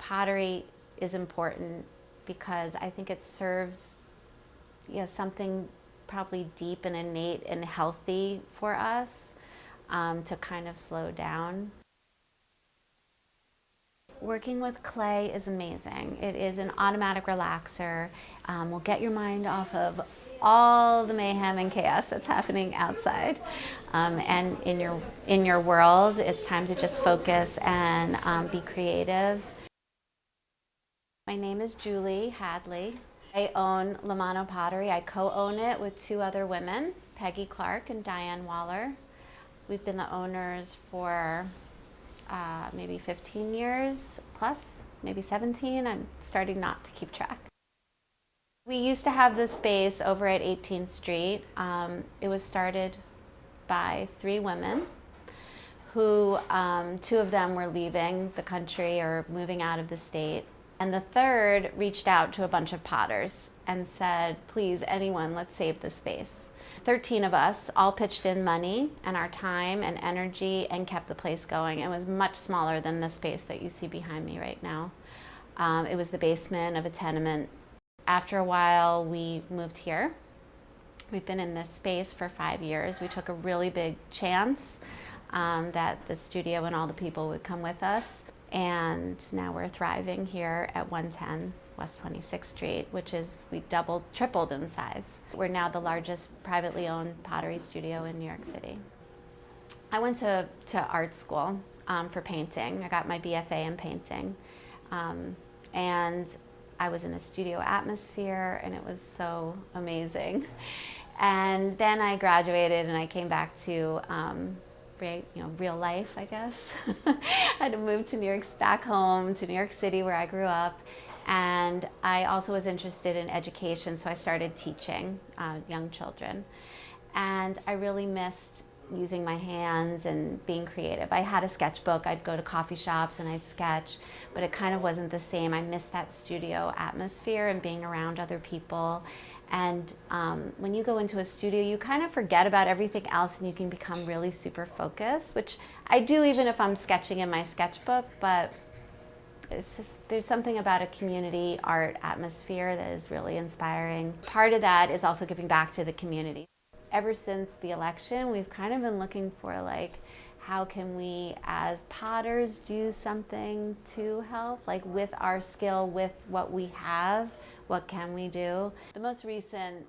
Pottery is important because I think it serves something probably deep and innate and healthy for us to kind of slow down. Working with clay is amazing. It is an automatic relaxer. Will get your mind off of all the mayhem and chaos that's happening outside. And in your world, it's time to just focus and be creative. My name is Julie Hadley. I own Mano Pottery. I co-own it with two other women, Peggy Clark and Diane Waller. We've been the owners for maybe 15 years plus, maybe 17. I'm starting not to keep track. We used to have this space over at 18th Street. It was started by three women who, two of them were leaving the country or moving out of the state. And the third reached out to a bunch of potters and said, please, anyone, let's save the space. 13 of us all pitched in money and our time and energy and kept the place going. It was much smaller than the space that you see behind me right now. It was the basement of a tenement. After a while, we moved here. We've been in this space for 5 years. We took a really big chance that the studio and all the people would come with us. And now we're thriving here at 110 West 26th Street, which is, we doubled, tripled in size. We're now the largest privately owned pottery studio in New York City. I went to art school for painting. I got my BFA in painting. And I was in a studio atmosphere and it was so amazing. And then I graduated and I came back to real life, I guess. I had to move to New York, back home to New York City where I grew up. And I also was interested in education, so I started teaching young children. And I really missed using my hands and being creative. I had a sketchbook. I'd go to coffee shops and I'd sketch, but it kind of wasn't the same. I missed that studio atmosphere and being around other people. And when you go into a studio, you kind of forget about everything else and you can become really super focused, which I do even if I'm sketching in my sketchbook, but it's just, there's something about a community art atmosphere that is really inspiring. Part of that is also giving back to the community. Ever since the election, we've kind of been looking for like, how can we as potters do something to help? Like with our skill, with what we have, what can we do? The most recent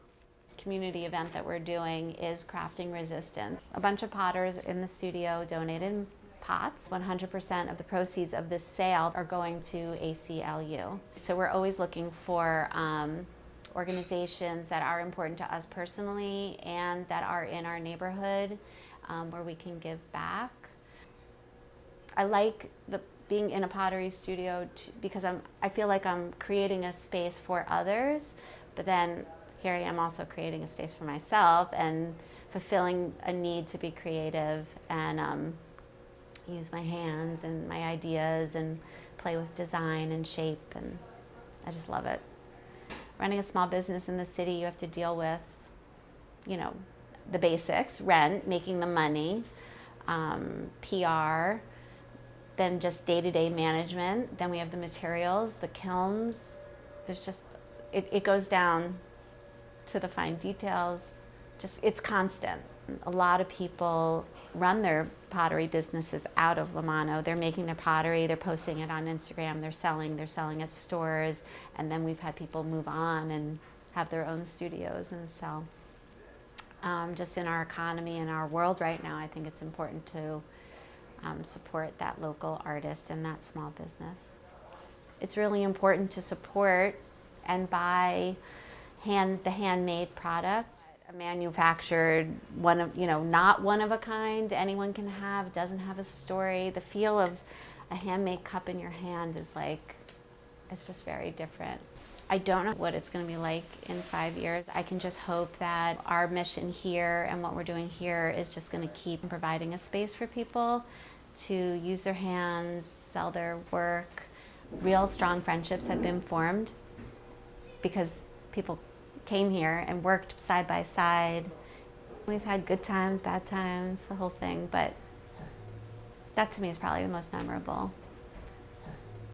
community event that we're doing is Crafting Resistance. A bunch of potters in the studio donated pots. 100% of the proceeds of this sale are going to ACLU. So we're always looking for organizations that are important to us personally and that are in our neighborhood where we can give back. I like being in a pottery studio because I feel like I'm creating a space for others, but then here I am also creating a space for myself and fulfilling a need to be creative and use my hands and my ideas and play with design and shape, and I just love it. Running a small business in the city, you have to deal with, the basics, rent, making the money, PR, then just day-to-day management. Then we have the materials, the kilns. There's just, it goes down to the fine details. Just, it's constant. A lot of people run their pottery businesses out of Mano. They're making their pottery, they're posting it on Instagram, they're selling at stores, and then we've had people move on and have their own studios and sell. Just in our economy and our world right now, I think it's important to support that local artist and that small business. It's really important to support and buy the handmade product. A manufactured, not one of a kind, anyone can have, doesn't have a story. The feel of a handmade cup in your hand is like, it's just very different. I don't know what it's going to be like in 5 years. I can just hope that our mission here and what we're doing here is just going to keep providing a space for people to use their hands, sell their work. Real strong friendships have been formed because people came here and worked side by side. We've had good times, bad times, the whole thing, but that to me is probably the most memorable.